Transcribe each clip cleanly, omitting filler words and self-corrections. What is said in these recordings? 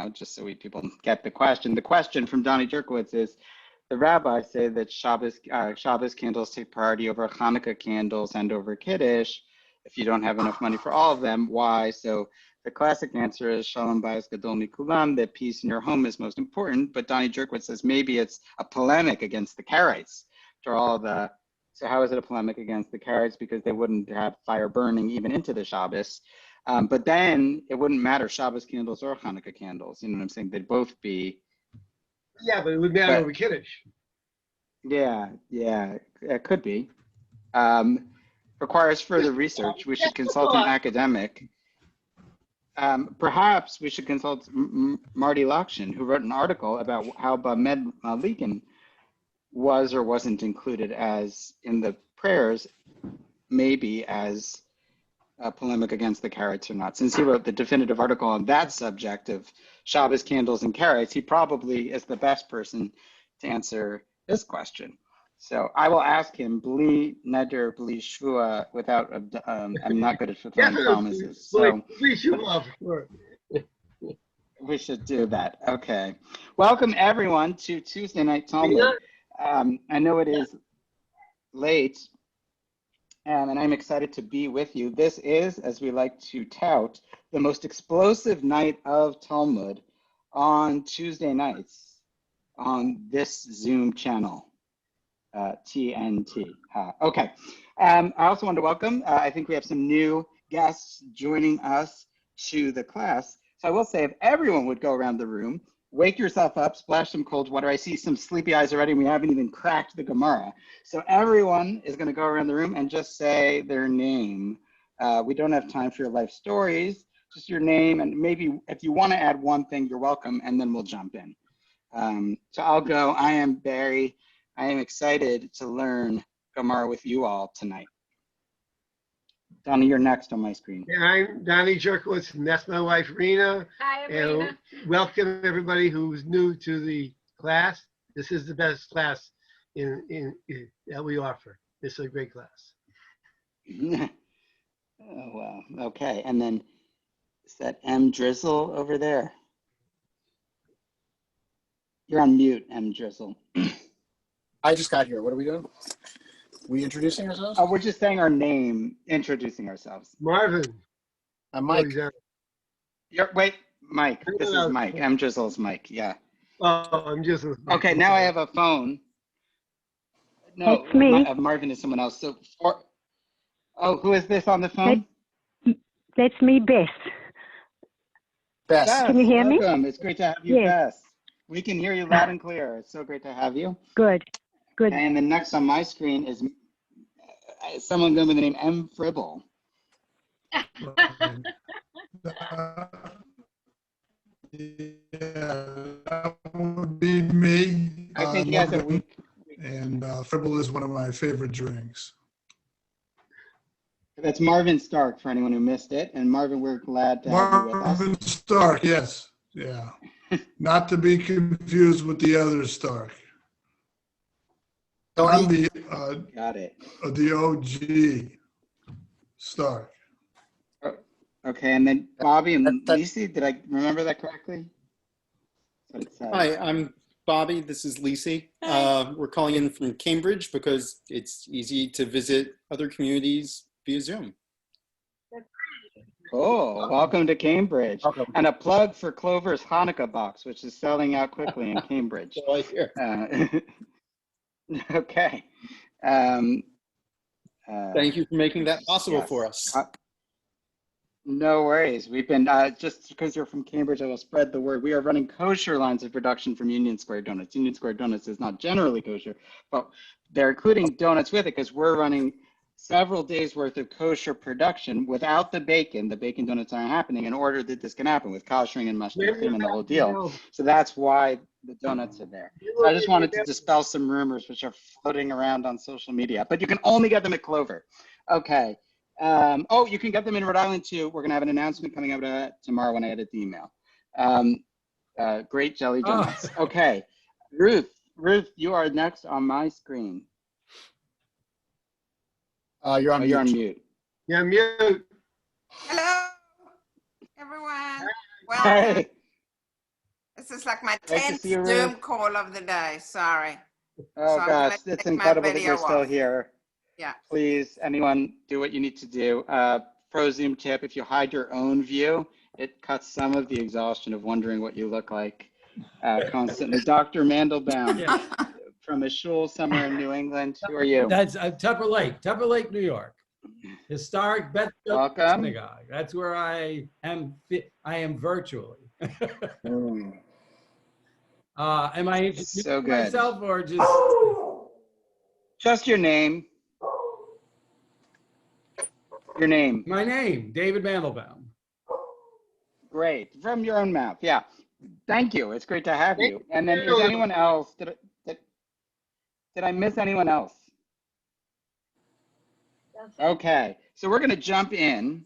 now, just so people get the question. The question from Donnie Jerkowitz is, the rabbis say that Shabbos candles take priority over Hanukkah candles and over Kiddush. If you don't have enough money for all of them, why? So the classic answer is Shalom Bayis Gadol Mikulam, that peace in your home is most important. But Donnie Jerkowitz says maybe it's a polemic against the Karaites. So how is it a polemic against the Karaites? Because they wouldn't have fire burning even into the Shabbos. But then it wouldn't matter Shabbos candles or Hanukkah candles. You know what I'm saying? They'd both be. Yeah, but it would matter over Kiddush. Yeah, it could be. Requires further research. We should consult an academic. Perhaps we should consult Marty Lakshin, who wrote an article about how Bamed Malikin was or wasn't included as in the prayers, maybe as a polemic against the Karaites or not. Since he wrote the definitive article on that subject of Shabbos candles and Karaites, he probably is the best person to answer this question. So I will ask him, bli neder, bli shvua, without, I'm not good at fulfilling promises. So we should do that. Okay. Welcome everyone to Tuesday Night Talmud. I know it is late, and I'm excited to be with you. This is, as we like to tout, the most explosive night of Talmud on Tuesday nights on this Zoom channel, TNT. Okay. I also want to welcome, I think we have some new guests joining us to the class. So I will say, if everyone would go around the room, wake yourself up, splash some cold water. I see some sleepy eyes already, and we haven't even cracked the Gemara. So everyone is going to go around the room and just say their name. We don't have time for your life stories, just your name, and maybe if you want to add one thing, you're welcome, and then we'll jump in. So I'll go. I am Barry. I am excited to learn Gemara with you all tonight. Donnie, you're next on my screen. And I'm Donnie Jerkowitz, and that's my wife, Rena. Hi, and Rena. Welcome everybody who's new to the class. This is the best class that we offer. It's a great class. Oh, wow. Okay. And then is that M. Drizzle over there? You're on mute, M. Drizzle. I just got here. What are we doing? We introducing ourselves? Oh, we're just saying our name, introducing ourselves. Marvin. I'm Mike. Wait, Mike. This is Mike. M. Drizzle's Mike. Yeah. Oh, I'm just. Okay, now I have a phone. No, it's me. Marvin is someone else. So, who is this on the phone? That's me, Bess. Bess. Can you hear me? Welcome. It's great to have you, Yes. Bess. We can hear you loud and clear. It's so great to have you. Good. And then next on my screen is someone going by the name M. Fribble. Yeah, that would be me. I think he has a week. And Fribble is one of my favorite drinks. That's Marvin Stark, for anyone who missed it. And Marvin, we're glad to have you with us. Marvin Stark, yes. Yeah. Not to be confused with the other Stark. I'm the, Got it. The OG Stark. Okay, and then Bobby and Lisi, did I remember that correctly? Hi, I'm Bobby. This is Lisi. We're calling in from Cambridge because it's easy to visit other communities via Zoom. Cool. Welcome to Cambridge. Welcome. And a plug for Clover's Hanukkah box, which is selling out quickly in Cambridge. Okay. Thank you for making that possible for us. No worries. We've been, just because you're from Cambridge, I will spread the word. We are running kosher lines of production from Union Square Donuts. Union Square Donuts is not generally kosher, but they're including donuts with it because we're running several days worth of kosher production without the bacon. The bacon donuts aren't happening in order that this can happen with koshering and mushroom and the whole deal. So that's why the donuts are there. So I just wanted to dispel some rumors which are floating around on social media, but you can only get them at Clover. Okay. You can get them in Rhode Island too. We're gonna have an announcement coming out tomorrow when I edit the email. Great jelly donuts. Okay. Ruth, you are next on my screen. You're on mute. You're on mute. Yeah, mute. Hello, everyone. Hey. This is like my Great to see you, 10th Ruth. Zoom call of the day. Sorry. Oh So I'm gosh, gonna it's take my incredible that video you're still off. here. Yeah. Please, anyone, do what you need to do. Pro Zoom tip, if you hide your own view, it cuts some of the exhaustion of wondering what you look like constantly. Dr. Mandelbaum, Yeah. from a shul somewhere in New England, who are you? That's Tupper Lake, New York. Historic Beth Welcome. Synagogue. That's where I am. I am virtually. Am I introducing So good. myself or just your name? Your name. My name, David Mandelbaum. Great, from your own mouth. Yeah, thank you. It's great to have you. And then, is anyone else? Did I miss anyone else? Okay, so we're going to jump in.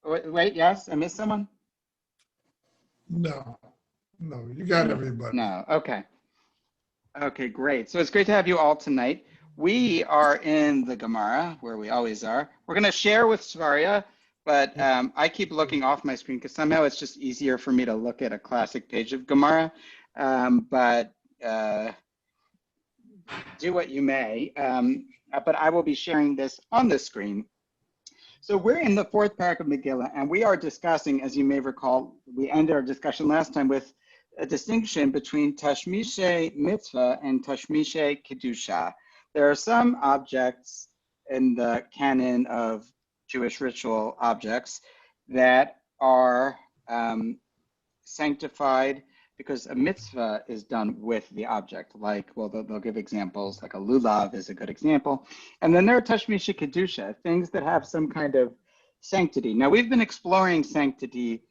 Wait, yes, I missed someone? No, you got everybody. No, okay. Okay, great. So it's great to have you all tonight. We are in the Gemara, where we always are. We're going to share with Svaria, but I keep looking off my screen because somehow it's just easier for me to look at a classic page of Gemara. But do what you may. But I will be sharing this on the screen. So we're in the fourth parak of Megillah, and we are discussing, as you may recall, we ended our discussion last time with a distinction between Tashmishe Mitzvah and Tashmishe Kedusha. There are some objects in the canon of Jewish ritual objects that are sanctified because a mitzvah is done with the object. Like, well, they'll give examples, like a lulav is a good example. And then there are tashmisha kedusha, things that have some kind of sanctity. Now, we've been exploring sanctity,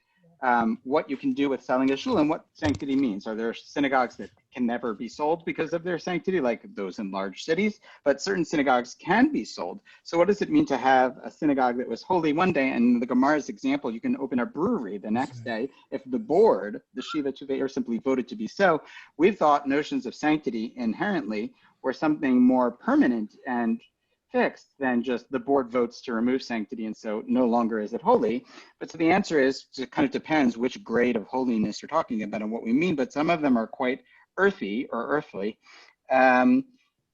what you can do with selling a shul and what sanctity means. Are there synagogues that can never be sold because of their sanctity, like those in large cities? But certain synagogues can be sold. So what does it mean to have a synagogue that was holy one day? And in the Gemara's example, you can open a brewery the next day if the board, the Shiva Tuveir, simply voted to be so. We thought notions of sanctity inherently were something more permanent and fixed than just the board votes to remove sanctity, and so no longer is it holy. But so the answer is, it kind of depends which grade of holiness you're talking about and what we mean, but some of them are quite earthy or earthly. Now,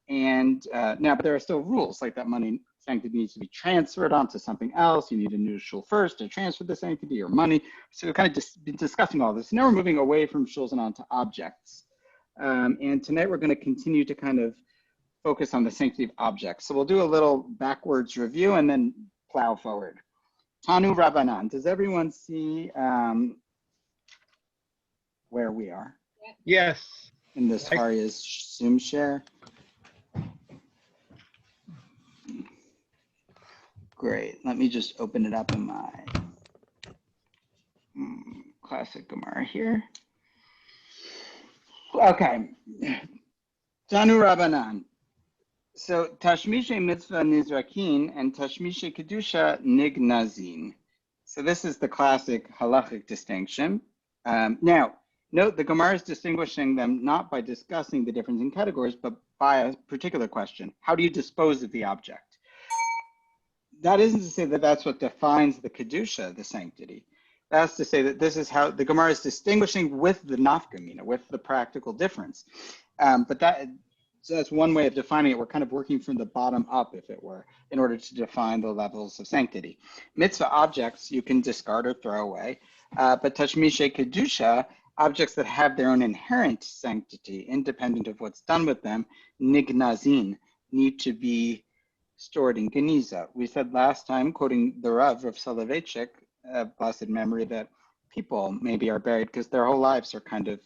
but there are still rules, like that money sanctity needs to be transferred onto something else. You need a new shul first to transfer the sanctity or money. So we've kind of just been discussing all this. Now we're moving away from shuls and onto objects. And tonight we're going to continue to kind of focus on the sanctity of objects. So we'll do a little backwards review and then plow forward. Tanu Rabbanan, does everyone see where we are? Yes. In this Faria's Zoom share? Great, let me just open it up in my classic Gemara here. Okay, Tanu Rabbanan. So Tashmishe Mitzvah Nizrakin and Tashmishe Kedusha Nignazin. So this is the classic halachic distinction. Now, note the Gemara is distinguishing them not by discussing the difference in categories, but by a particular question. How do you dispose of the object? That isn't to say that that's what defines the Kedusha, the sanctity. That's to say that this is how the Gemara is distinguishing with the nafkamina, with the practical difference. So that's one way of defining it. We're kind of working from the bottom up, if it were, in order to define the levels of sanctity. Mitzvah objects you can discard or throw away, but tashmishe kedusha, objects that have their own inherent sanctity, independent of what's done with them, nignazin, need to be stored in geniza. We said last time, quoting the Rav of Soloveitchik, blessed memory, that people maybe are buried because their whole lives are kind of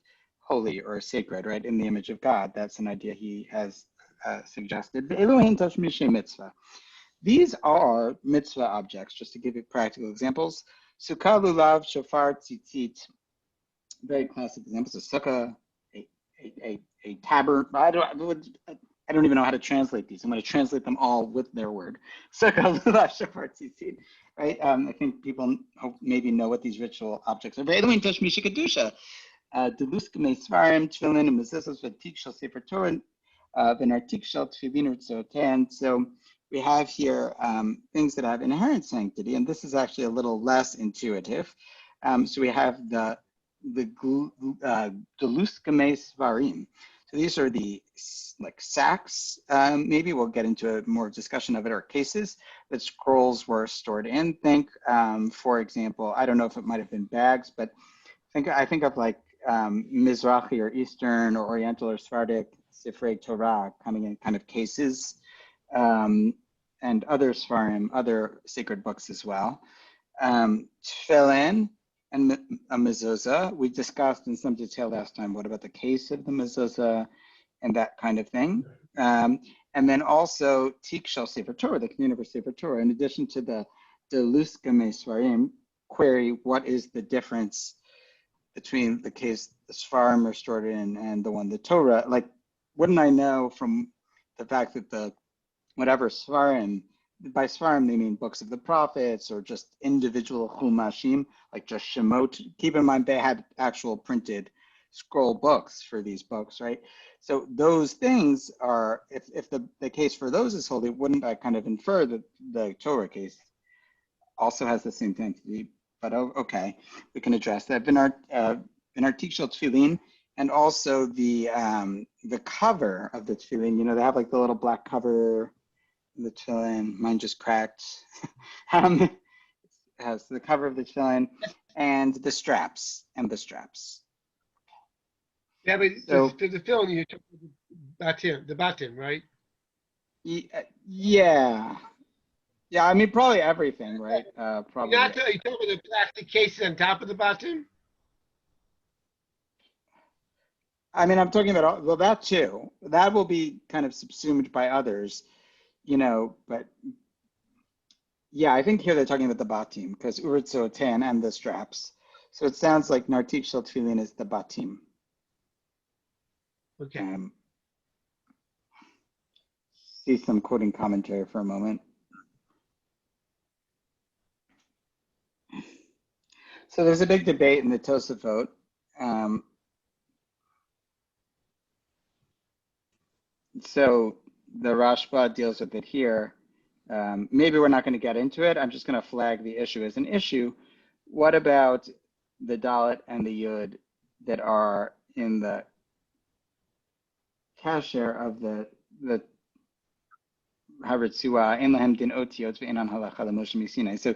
holy or sacred, right, in the image of God. That's an idea he has suggested. These are mitzvah objects, just to give you practical examples. Sukkah, lulav, shofar, tzitzit, very classic examples. A sukkah, a tabard. I don't even know how to translate these. I'm going to translate them all with their word. Sukkah, lulav, shofar, tzitzit. Right? I think people maybe know what these ritual objects are. Ve'eluin tashmisha kedusha. Deluskime svarim, tefillin, and mezuzos, v'tik shel sefer Torah, v'nartik shel tefillin ritzotan. So we have here things that have inherent sanctity, and this is actually a little less intuitive. So we have the Deluskame Svarim. So these are the like sacks, maybe we'll get into a more discussion of it, or cases that scrolls were stored in. Think, for example, I don't know if it might have been bags, but I think of like Mizrahi or Eastern or Oriental or Sephardic Sifrei Torah coming in kind of cases, and other Sfarim, other sacred books as well. Tefillin and a mezuzah. We discussed in some detail last time, what about the case of the mezuzah and that kind of thing. And then also Tik Shel Sefer Torah, the communion of Sefer Torah. In addition to the Luskame Svarim, query what is the difference between the case the Sfarim are stored in and the one the Torah. Like, wouldn't I know from the fact that the whatever Sfarim, by Sfarim they mean books of the prophets or just individual Chumashim, like just Shemot. Keep in mind they had actual printed scroll books for these books, right? So those things are, if the case for those is holy, wouldn't I kind of infer that the Torah case also has the same sanctity? But okay, we can address that. In our Tik Shel Tefillin, and also the cover of the Tefillin, you know, they have like the little black cover, the Tefillin, mine just cracked. It has the cover of the Tefillin and the straps, Yeah, but So- the film you're talking about the batim, right? Yeah. Yeah, I mean, probably everything, right? Probably. You're talking about the plastic cases on top of the batim? I mean, I'm talking about, well, that too. That will be kind of subsumed by others, you know, but yeah, I think here they're talking about the batim, because Uritzo Tan and the straps. So it sounds like Nartik Shel Tefillin is the batim. Okay. See some quoting commentary for a moment. So there's a big debate in the Tosafot. So the Rashba deals with it here. Maybe we're not going to get into it. I'm just going to flag the issue as an issue. What about the Dalet and the Yud that are in the kasher of the Haritzua in Lahem Din Otiot ve'enan halacha Moshe Misinai? So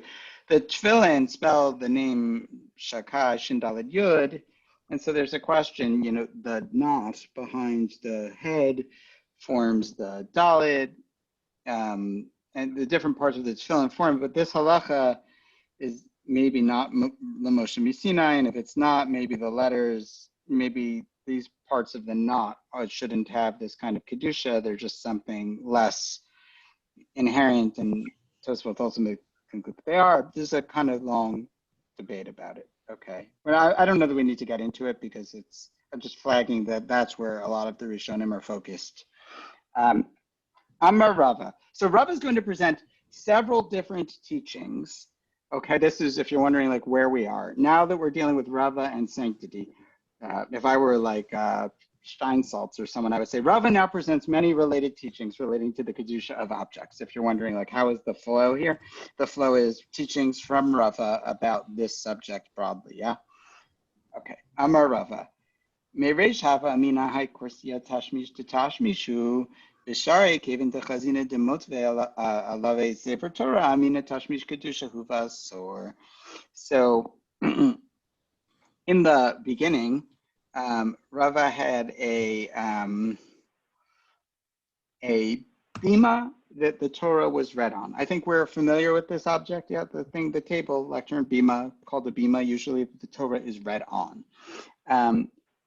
the Tefillin spell the name Shakai Shin Dalet Yud, and so there's a question. You know, the knot behind the head forms the Dalet, and the different parts of the Tefillin form. But this halacha is maybe not the Moshe Misinai, and if it's not, maybe the letters, maybe these parts of the knot shouldn't have this kind of kedusha. They're just something less inherent, and Tosfot ultimately conclude that they are. There's a kind of long debate about it. Okay, well, I don't know that we need to get into it because I'm just flagging that that's where a lot of the Rishonim are focused. Amar Rava. So Rava is going to present several different teachings. Okay, this is, if you're wondering like where we are now that we're dealing with Rava and sanctity. If I were like Steinsaltz or someone, I would say Rava now presents many related teachings relating to the kedusha of objects. If you're wondering like how is the flow here, the flow is teachings from Rava about this subject broadly. Yeah. Okay. Amar Rava. Mereish hava amina hai korsia tashmish to tashmishu b'shari kevin techazina demotve alave sefer Torah amina tashmish kedusha huvasor. So in the beginning, Rava had a bima that the Torah was read on. I think we're familiar with this object, yeah, the table, lectern, bima, called a bima, usually the Torah is read on.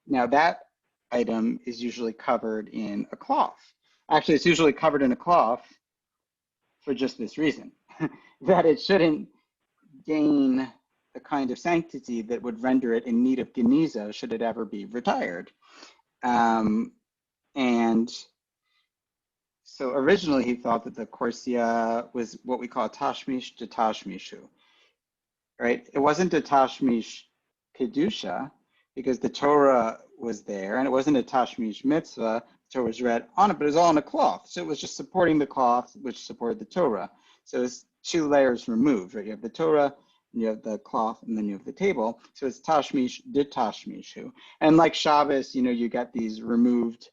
Now that item is usually covered in a cloth. Actually, it's usually covered in a cloth for just this reason, that it shouldn't gain the kind of sanctity that would render it in need of geniza should it ever be retired. And so originally he thought that the korsia was what we call tashmish to tashmishu, right? It wasn't a tashmish kedusha because the Torah was there, and it wasn't a tashmish mitzvah. The Torah was read on it, but it was all on a cloth. So it was just supporting the cloth, which supported the Torah. So it's two layers removed, right? You have the Torah, you have the cloth, and then you have the table. So it's tashmish de tashmishu. And like Shabbos, you get these removed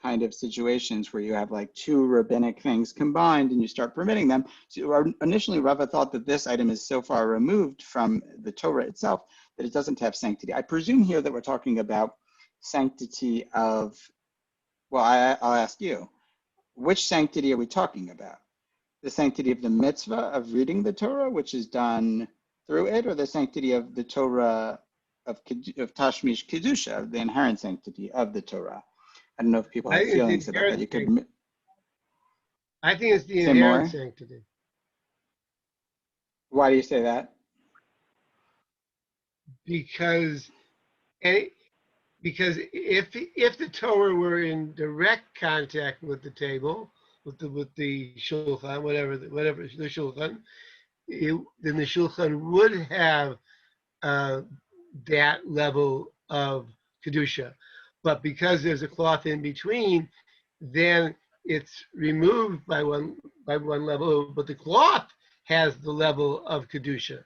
kind of situations where you have like two rabbinic things combined and you start permitting them. So initially, Rava thought that this item is so far removed from the Torah itself that it doesn't have sanctity. I presume here that we're talking about sanctity of, well, I'll ask you, which sanctity are we talking about? The sanctity of the mitzvah of reading the Torah, which is done through it, or the sanctity of the Torah of Tashmish Kedusha, the inherent sanctity of the Torah? I don't know if people have feelings about that. You could. I think it's the Say inherent more. sanctity. Why do you say that? Because if the Torah were in direct contact with the table, with the shulchan, whatever the shulchan, then the shulchan would have that level of kedusha. But because there's a cloth in between, then it's removed by one level, but the cloth has the level of kedusha,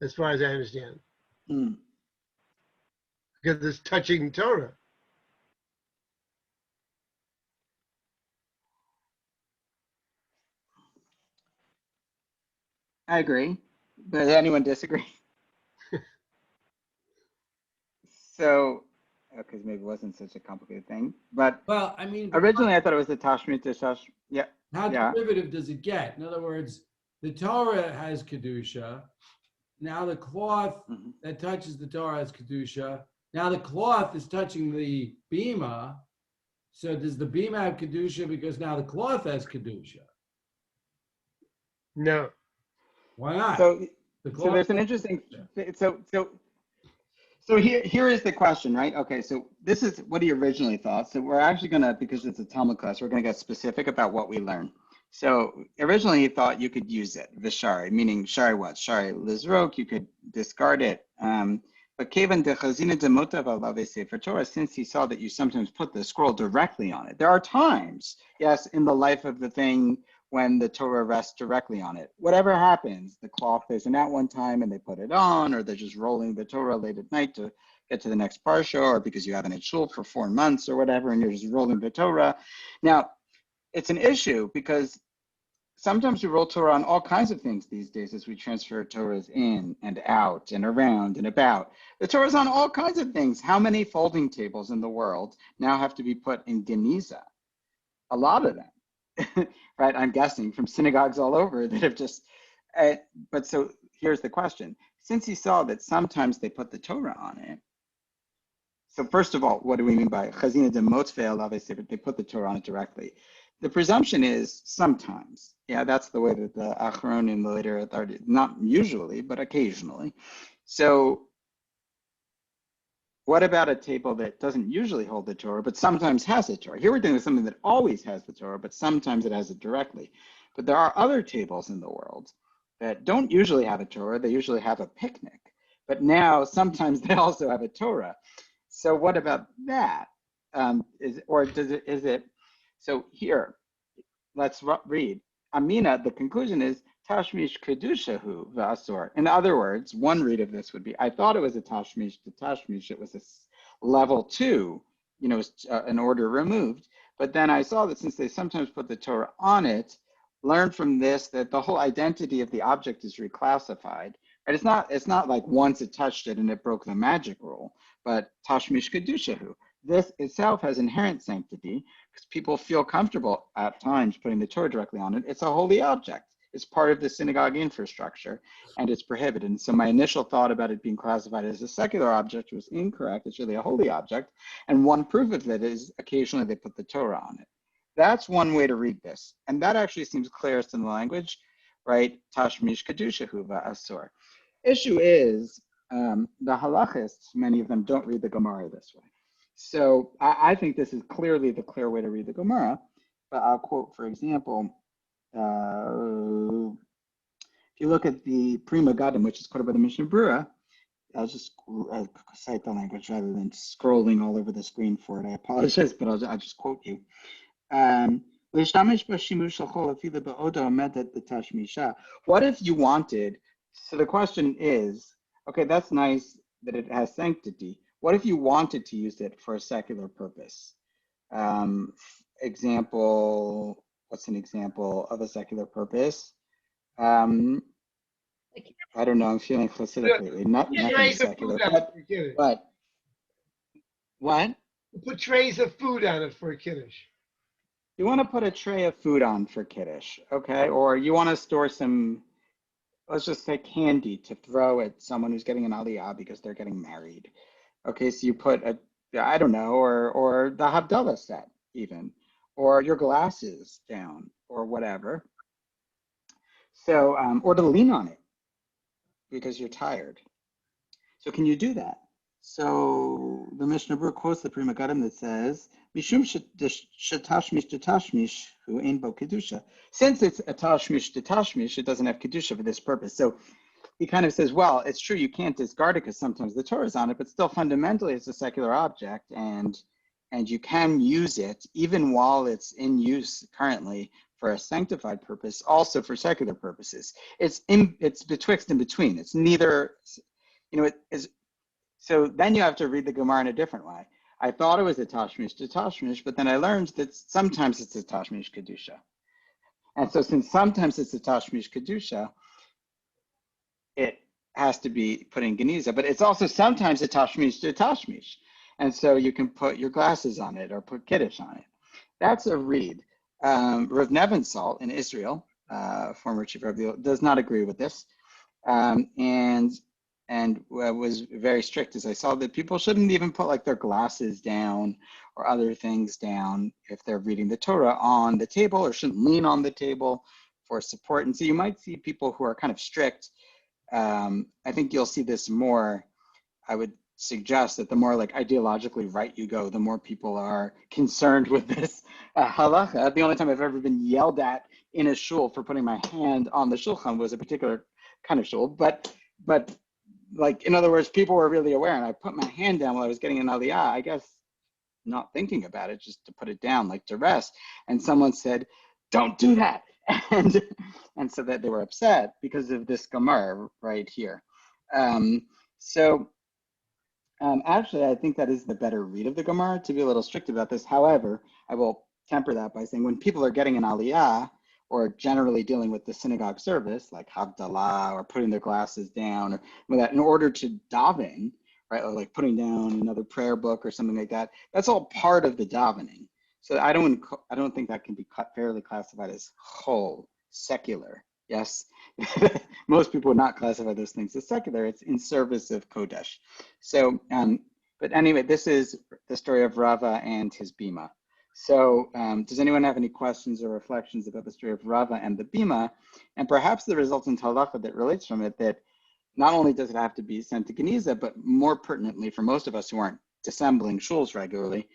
as far as I understand. Because it's touching Torah. I agree, but does anyone disagree? So, because maybe it wasn't such a complicated thing, but Well, I mean, originally I thought it was the Tashmit Tashash. Yeah. how Yeah. derivative does it get? In other words, the Torah has Kedusha. Now the cloth that touches the Torah has Kedusha. Now the cloth is touching the bima. So does the bima have Kedusha because now the cloth has Kedusha? No. Why not? So there's an interesting. So here is the question, right? Okay, so this is what he originally thought. So we're actually gonna, because it's a Talmud class, we're gonna get specific about what we learn. So originally he thought you could use it, v'shari, meaning shari what? Shari lizrok, you could discard it. But kevan de chazina de motav alave sefer Torah, since he saw that you sometimes put the scroll directly on it. There are times, yes, in the life of the thing when the Torah rests directly on it. Whatever happens, the cloth isn't at one time and they put it on, or they're just rolling the Torah late at night to get to the next parsha, or because you haven't had shul for 4 months or whatever, and you're just rolling the Torah. Now, it's an issue because sometimes we roll Torah on all kinds of things these days as we transfer Torahs in and out and around and about. The Torah's on all kinds of things. How many folding tables in the world now have to be put in Geniza? A lot of them, right? I'm guessing from synagogues all over that have just, but so here's the question. Since he saw that sometimes they put the Torah on it, so first of all, what do we mean by chazina de motzvei? They put the Torah on it directly. The presumption is sometimes. Yeah, that's the way that the Achronim, the later authority, not usually, but occasionally. So what about a table that doesn't usually hold the Torah, but sometimes has the Torah? Here we're dealing with something that always has the Torah, but sometimes it has it directly. But there are other tables in the world that don't usually have a Torah. They usually have a picnic. But now sometimes they also have a Torah. So what about that? So here, let's read. Amina, the conclusion is Tashmish Kedushahu V'asor. In other words, one read of this would be, I thought it was a Tashmish to Tashmish, it was a level 2, an order removed. But then I saw that since they sometimes put the Torah on it, learn from this that the whole identity of the object is reclassified. Right? It's not like once it touched it and it broke the magic rule, but Tashmish Kedushahu. This itself has inherent sanctity because people feel comfortable at times putting the Torah directly on it. It's a holy object. It's part of the synagogue infrastructure and it's prohibited. And so my initial thought about it being classified as a secular object was incorrect. It's really a holy object. And one proof of it is occasionally they put the Torah on it. That's one way to read this. And that actually seems clearest in the language, right? Tashmish Kedushahu V'asor. Issue is the halachists, many of them don't read the Gemara this way. So I think this is clearly the clear way to read the Gemara. But I'll quote, for example, if you look at the Prima Gadim, which is quoted by the Mishnah Brura, I'll just cite the language rather than scrolling all over the screen for it. I apologize, but I'll just quote you. What if you wanted So the question is, okay, that's nice that it has sanctity. What if you wanted to use it for a secular purpose? Example, what's an example of a secular purpose? I don't know, I'm feeling Hasidic lately. Nothing secular, but what? Put trays of food on it for a kiddush. You want to put a tray of food on for kiddush, okay? Or you want to store some, let's just say candy to throw at someone who's getting an aliyah because they're getting married. Okay, so you put a, I don't know, or the Havdalah set even, or your glasses down or whatever. So, or to lean on it because you're tired. So can you do that? So the Mishnah Berurah quotes the Prima Gadim that says, "Mishum shetashmish detashmish hu ein bo kedusha." Since it's a tashmish detashmish, it doesn't have kedusha for this purpose. So he kind of says, well, it's true you can't discard it because sometimes the Torah is on it, but still fundamentally it's a secular object, and you can use it even while it's in use currently for a sanctified purpose, also for secular purposes. It's betwixt and between. It's neither, it is. So then you have to read the Gemara in a different way. I thought it was a tashmish to tashmish, but then I learned that sometimes it's a tashmish kedusha. And so since sometimes it's a tashmish kedusha, it has to be put in geniza, but it's also sometimes a tashmish to tashmish. And so you can put your glasses on it or put kiddush on it. That's a read. Rav Nebenzahl in Israel, former chief rabbi, does not agree with this. And was very strict, as I saw, that people shouldn't even put like their glasses down or other things down if they're reading the Torah on the table, or shouldn't lean on the table for support. And so you might see people who are kind of strict. I think you'll see this more. I would suggest that the more like ideologically right you go, the more people are concerned with this halacha. The only time I've ever been yelled at in a shul for putting my hand on the shulchan was a particular kind of shul, but like, in other words, people were really aware, and I put my hand down while I was getting an aliyah, I guess not thinking about it, just to put it down, like to rest. And someone said, don't do that. And so that they were upset because of this Gemara right here. Actually, I think that is the better read of the Gemara, to be a little strict about this. However, I will temper that by saying when people are getting an aliyah, or generally dealing with the synagogue service, like Havdalah, or putting their glasses down, or that, in order to daven, right, or like putting down another prayer book or something like that, that's all part of the davening. So I don't think that can be fairly classified as whole secular. Yes, most people would not classify those things as secular. It's in service of Kodesh. So, but anyway, this is the story of Rava and his bima. So does anyone have any questions or reflections about the story of Rava and the bima, and perhaps the resultant halacha that relates from it, that not only does it have to be sent to Geniza, but more pertinently for most of us who aren't dissembling shuls regularly,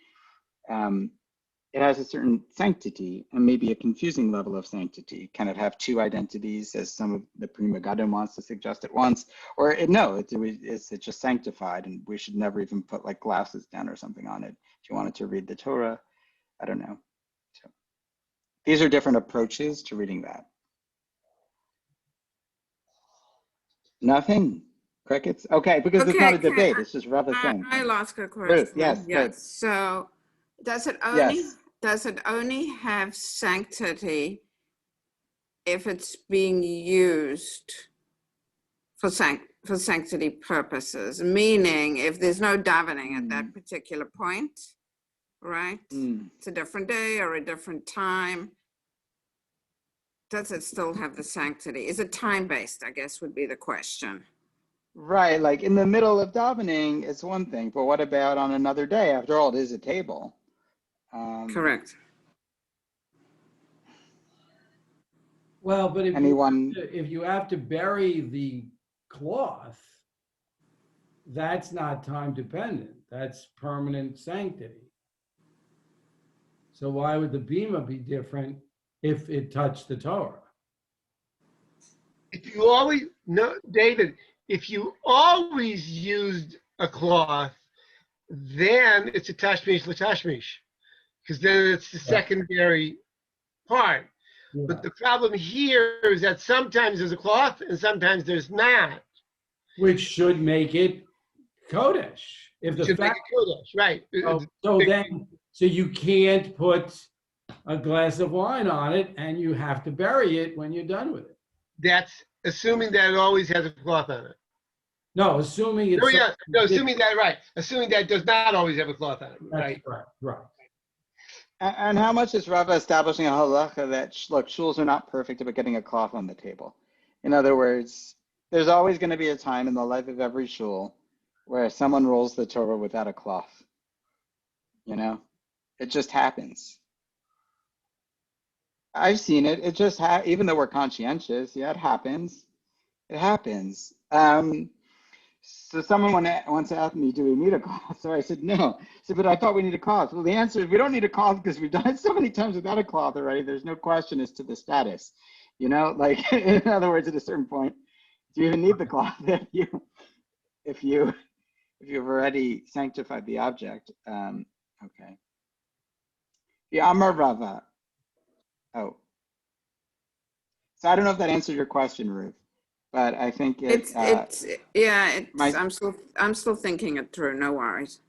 it has a certain sanctity, and maybe a confusing level of sanctity. Can it have two identities, as some of the Prima Gadim wants to suggest at once? Or it's just sanctified, and we should never even put like glasses down or something on it if you wanted to read the Torah? I don't know. So these are different approaches to reading that. Nothing? Crickets? Okay, because it's not a debate. It's just Rava saying. I lost a question. Ruth, yes. Yes. So does it only have sanctity if it's being used for sanctity purposes? Meaning, if there's no davening at that particular point, right? It's a different day or a different time. Does it still have the sanctity? Is it time-based, I guess, would be the question. Right, like in the middle of davening, it's one thing, but what about on another day? After all, it is a table. Correct. Well, but if you have to bury the cloth, that's not time dependent. That's permanent sanctity. So why would the bima be different if it touched the Torah? If you always, no, David, if you always used a cloth, then it's a tashmish l'tashmish, because then it's the secondary part. Yeah. But the problem here is that sometimes there's a cloth and sometimes there's not. Which should make it Kodesh. If the Should make fact, it Kodesh, right? so you can't put a glass of wine on it, and you have to bury it when you're done with it. That's assuming that it always has a cloth on it. No, assuming it's. Oh yeah, no, assuming that right. Assuming that it does not always have a cloth on it, right? Right. And how much is Rava establishing a halacha that, look, shuls are not perfect about getting a cloth on the table? In other words, there's always going to be a time in the life of every shul where someone rolls the Torah without a cloth. You know, it just happens. I've seen it. It just even though we're conscientious, yeah, it happens. It happens. So someone once asked me, do we need a cloth? So I said, no. I said, but I thought we need a cloth. Well, the answer is we don't need a cloth because we've done it so many times without a cloth already. There's no question as to the status. You know, like, in other words, at a certain point, do you even need the cloth if you've already sanctified the object? Okay. The Amar Rava. Oh. So I don't know if that answered your question, Ruth, but I think I'm still thinking it through. No worries.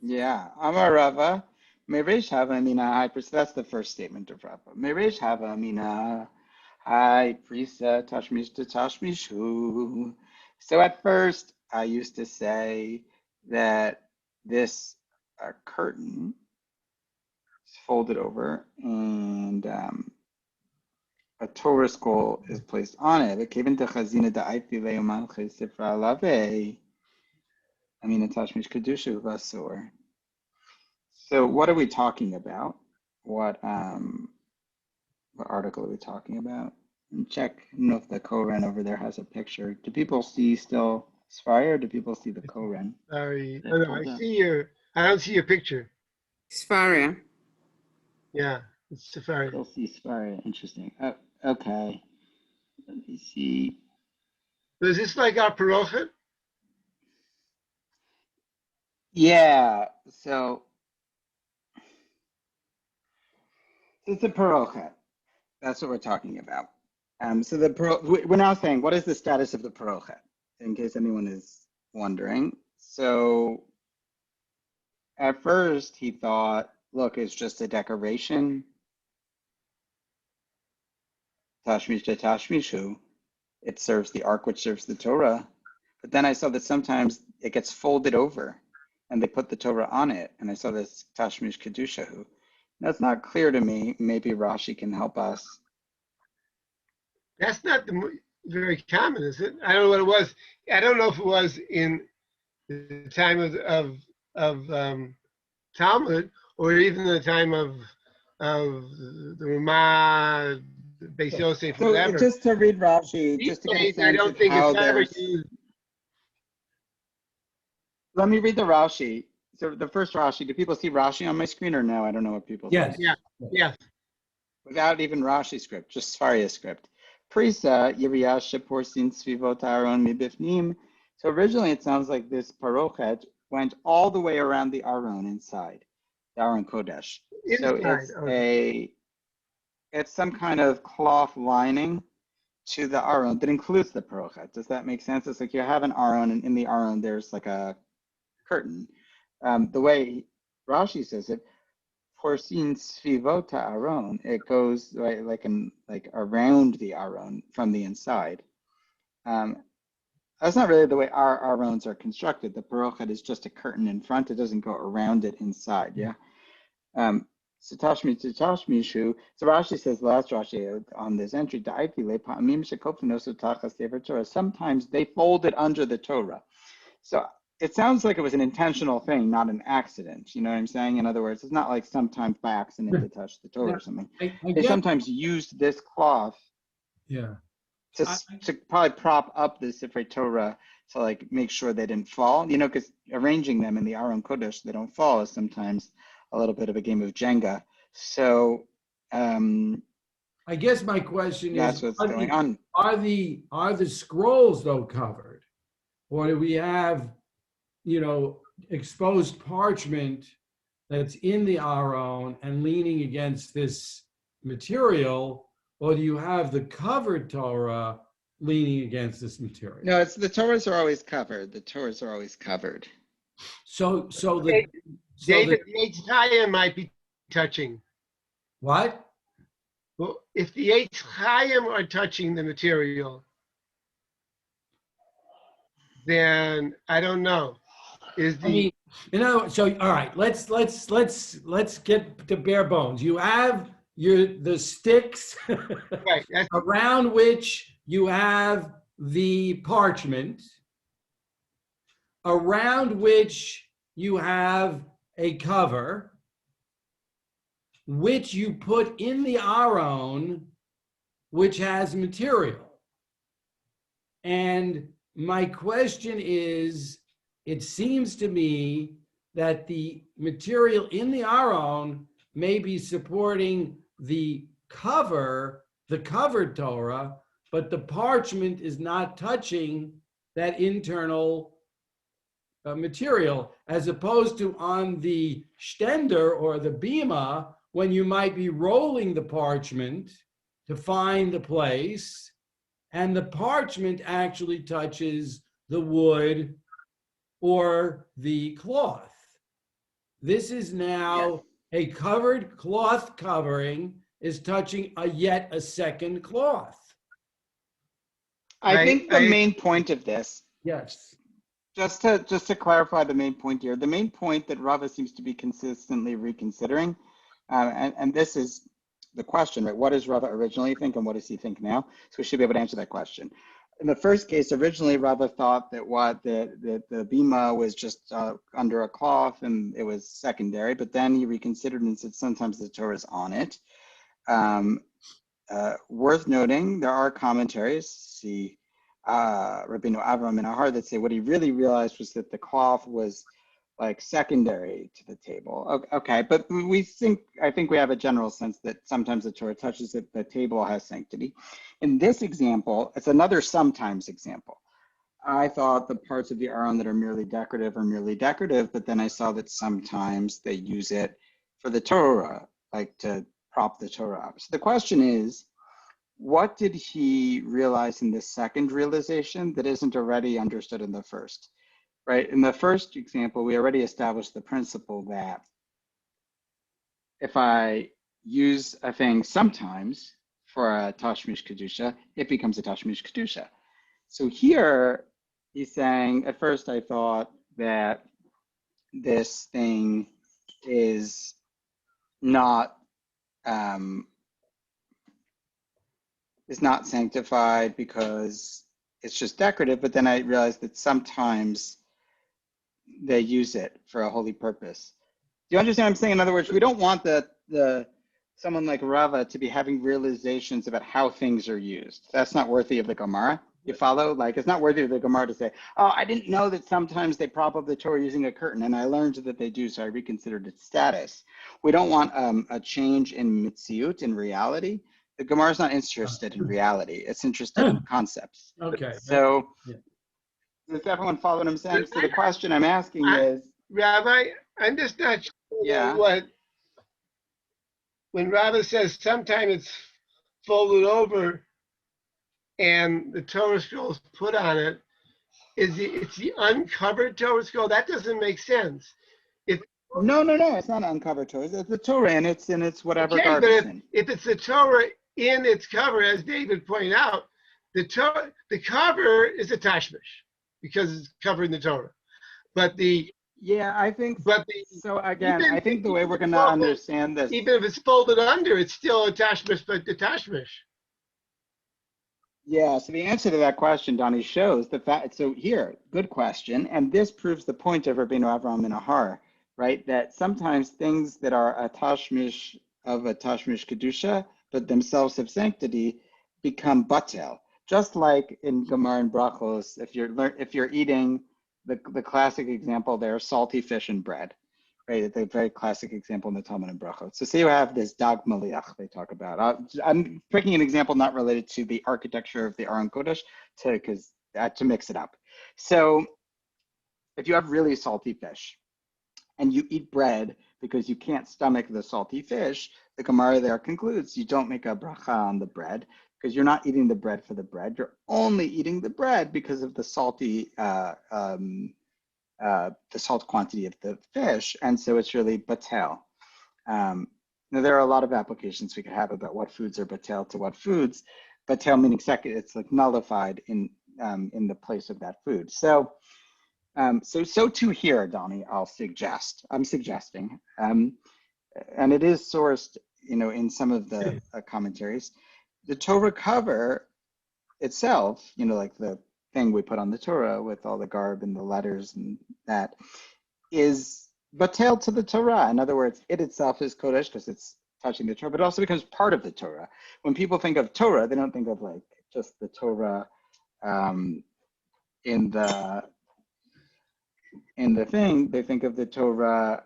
Yeah. Amar Rava. Meresh hava amina. So that's the first statement of Rava. Meresh hava amina. Hi, Prisa, Tashmish to Tashmishu. So at first, I used to say that this curtain is folded over and a Torah scroll is placed on it. So what are we talking about? What article are we talking about? And check, I don't know if the Koren over there has a picture. Do people see still Sfire or do people see the Koren? Sorry, no, I don't see your picture. Sfaria. Yeah, it's Safari. Still see Sfire, interesting. Oh, okay, let me see. So is this like our Parochets? Yeah, so it's a Parochet. That's what we're talking about. So we're now saying, what is the status of the Parochet? In case anyone is wondering. So at first he thought, look, it's just a decoration. Tashmish to Tashmishu. It serves the ark, which serves the Torah. But then I saw that sometimes it gets folded over and they put the Torah on it. And I saw this Tashmish Kedushahu. That's not clear to me. Maybe Rashi can help us. That's not very common, is it? I don't know what it was. I don't know if it was in the time of Talmud or even the time of the Ramah, Beis Yosef, whatever. Just to read Rashi, just to get a sense of how there's... Let me read the Rashi. So the first Rashi, do people see Rashi on my screen or no? I don't know what people see. Yeah. Without even Rashi script, just Sfaria script. Prisa, Yiriyah Porsin Svivot Aaron Mibifnim. So originally it sounds like this Parochet went all the way around the Aron inside, the Aron Kodesh. Inside, so it's some kind of cloth lining to the Aron that includes the Parochet. Does that make sense? It's like you have an Aron and in the Aron there's like a curtain. The way Rashi says it, Porsin Svivota Aron, it goes right, like around the Aron from the inside. That's not really the way our Arons are constructed. The Parochet is just a curtain in front. It doesn't go around it inside. Yeah. So Tashmishu. So Rashi says, last Rashi on this entry, sometimes they fold it under the Torah. So it sounds like it was an intentional thing, not an accident. You know what I'm saying? In other words, it's not like sometimes by accident they touched the Torah or something. They sometimes used this cloth to probably prop up the Sifrei Torah to like make sure they didn't fall. You know, because arranging them in the Aron Kodesh so they don't fall is sometimes a little bit of a game of Jenga. So I guess my question that's is, what's going on. Are the scrolls though covered, or do we have, exposed parchment that's in the Aron and leaning against this, material, or do you have the covered Torah leaning against this material? No, it's the Torahs are always covered. The Torahs are always covered. So David, the the Eitz Chaim might be touching. what? Well, if the Eitz Chaim are touching the material, then I don't know. Is I mean, so all right, let's get to bare bones. You have the sticks right? That's around which you have the parchment, around which you have a cover, which you put in the aron, which has material. And my question is, it seems to me that the material in the aron may be supporting the covered Torah, but the parchment is not touching that internal material, as opposed to on the stender or the bima, when you might be rolling the parchment to find the place, and the parchment actually touches the wood or the cloth. This is now a covered cloth covering is touching yet a second cloth. I think the main point of this, yes, just to clarify the main point here, the main point that Rava seems to be consistently reconsidering, and this is the question, right? What does Rava originally think and what does he think now? So we should be able to answer that question. In the first case, originally Rava thought that what the bima was just under a cloth and it was secondary, but then he reconsidered and said sometimes the Torah is on it. Worth noting, there are commentaries, see Rabbi Avram and Ahar, that say what he really realized was that the cloth was like secondary to the table. Okay, but I think we have a general sense that sometimes the Torah touches it, the table has sanctity. In this example, it's another sometimes example. I thought the parts of the aron that are merely decorative are merely decorative, but then I saw that sometimes they use it for the Torah, like to prop the Torah up. So the question is, what did he realize in this second realization that isn't already understood in the first? Right, in the first example, we already established the principle that if I use a thing sometimes for a Tashmish Kedusha, it becomes a Tashmish Kedusha. So here, he's saying, at first I thought that this thing is not sanctified because it's just decorative, but then I realized that sometimes they use it for a holy purpose. Do you understand what I'm saying? In other words, we don't want someone like Rava to be having realizations about how things are used. That's not worthy of the Gemara. You follow? Like, it's not worthy of the Gemara to say, oh, I didn't know that sometimes they prop up the Torah using a curtain, and I learned that they do, so I reconsidered its status. We don't want a change in mitziut, in reality. The Gemara is not interested in reality. It's interested in concepts. Okay. So, does everyone follow what I'm saying? So the question I'm asking is, Rabbi, I'm just not sure what, when Rabbi says sometimes it's folded over and the Torah scroll is put on it, it's the uncovered Torah scroll? That doesn't make sense. No, it's not uncovered Torah. It's the Torah and it's whatever garbage but in. If it's the Torah in its cover, as David pointed out, the cover is a tashmish because it's covering the Torah. But I think the way we're going to understand this, even if it's folded under, it's still a tashmish, but the tashmish. Yeah, so the answer to that question, Donnie, shows the fact. So here, good question, and this proves the point of Rabbeinu Avram and Ahar, right? That sometimes things that are a tashmish kedusha, but themselves have sanctity, become batel. Just like in Gemara and Brachos, if you're eating the classic example there, salty fish and bread, right? The very classic example in the Talmud and Brachos. So say you have this dag maliach they talk about. I'm picking an example not related to the architecture of the Aron Kodesh to mix it up. So if you have really salty fish and you eat bread because you can't stomach the salty fish, the Gemara there concludes you don't make a bracha on the bread because you're not eating the bread for the bread. You're only eating the bread because of the salty, the salt quantity of the fish, and so it's really batel. Now there are a lot of applications we could have about what foods are batel to what foods. Batel meaning second, it's like nullified in the place of that food. So too here, Donnie, I'm suggesting, and it is sourced, in some of the commentaries. The Torah cover itself, like the thing we put on the Torah with all the garb and the letters and that, is batel to the Torah. In other words, it itself is kodesh because it's touching the Torah, but it also becomes part of the Torah. When people think of Torah, they don't think of like just the Torah in the thing. They think of the Torah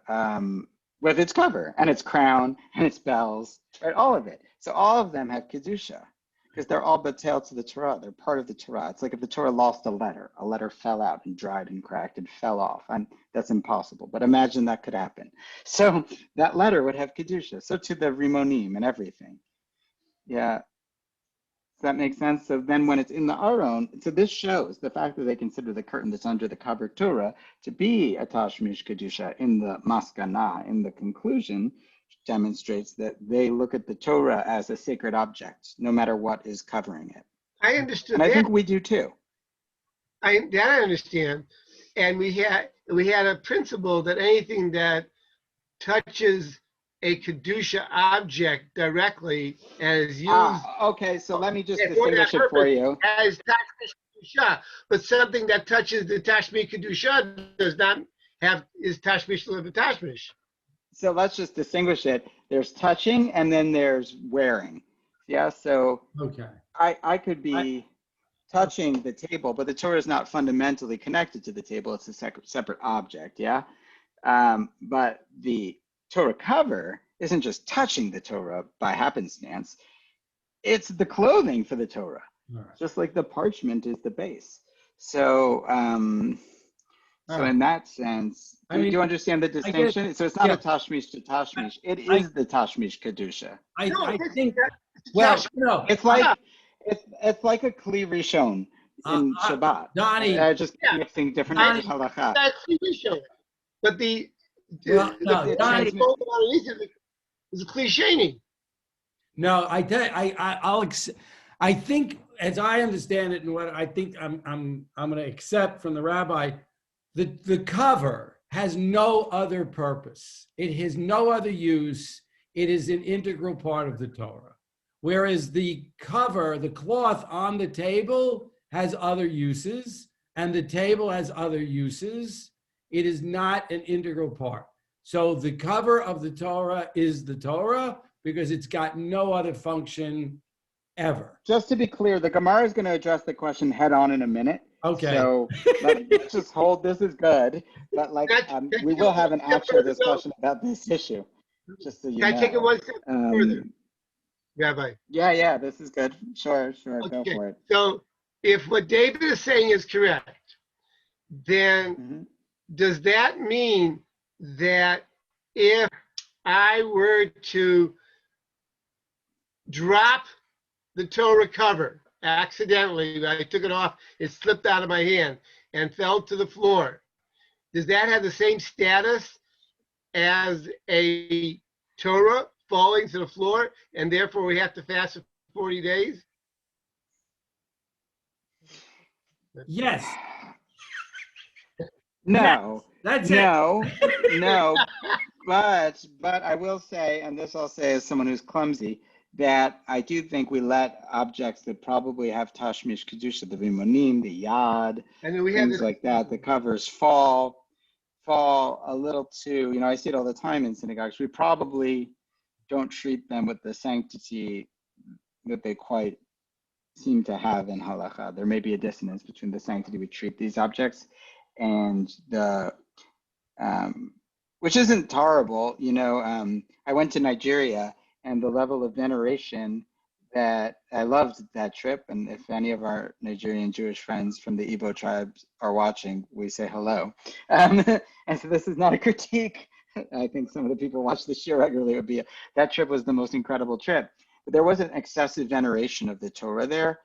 with its cover and its crown and its bells, right? All of it. So all of them have kedusha because they're all batel to the Torah. They're part of the Torah. It's like if the Torah lost a letter fell out and dried and cracked and fell off. And that's impossible. But imagine that could happen. So that letter would have kedusha. So to the rimonim and everything. Yeah. Does that make sense? So then when it's in the Aron, so this shows the fact that they consider the curtain that's under the cover Torah to be a tashmish kedusha in the maskana, in the conclusion, demonstrates that they look at the Torah as a sacred object, no matter what is covering it. I understood and that. I think we do too. I understand. And we had a principle that anything that touches a kedusha object directly and is used. Okay, so let me just distinguish it for you. As tashmish kedusha, but something that touches the tashmish kedusha does not is tashmish tashmish. So let's just distinguish it. There's touching and then there's wearing. Yeah, so Okay. I could be touching the table, but the Torah is not fundamentally connected to the table. It's a separate object, yeah? But the Torah cover isn't just touching the Torah by happenstance. It's the clothing for the Torah, right. Just like the parchment is the base. So, so in that sense, do you understand the distinction? So it's not a tashmish to tashmish. It is the tashmish kedusha. I think. Well, no, it's like a kli rishon in Shabbat. Donnie, just mixing different halakha. That's kli rishon, but the Donnie is a kli. No, I think, as I understand it, and what I think I'm going to accept from the rabbi. The cover has no other purpose. It has no other use. It is an integral part of the Torah. Whereas the cover, the cloth on the table has other uses, and the table has other uses. It is not an integral part. So the cover of the Torah is the Torah because it's got no other function ever. Just to be clear, the Gemara is going to address the question head on in a minute. Okay. So let's just hold. This is good, but we will have an actual discussion about this issue. Just so you know. Can I take it one step further, Rabbi? Yeah. This is good. Sure. Okay. Go for it. So, if what David is saying is correct, then does that mean that if I were to drop the Torah cover accidentally, I took it off, it slipped out of my hand and fell to the floor, does that have the same status as a Torah falling to the floor, and therefore we have to fast for 40 days? Yes. No. That's no, but I will say, and this I'll say as someone who's clumsy, that I do think we let objects that probably have tashmish kedusha, the rimonim, the yad, and then we things like that, the covers fall a little too, I see it all the time in synagogues. We probably don't treat them with the sanctity that they quite seem to have in halacha. There may be a dissonance between the sanctity we treat these objects and the, which isn't horrible. I went to Nigeria, and the level of veneration that I loved that trip. And if any of our Nigerian Jewish friends from the Igbo tribes are watching, we say hello. And so this is not a critique. I think some of the people watch the show regularly. That trip was the most incredible trip. But there was an excessive veneration of the Torah there,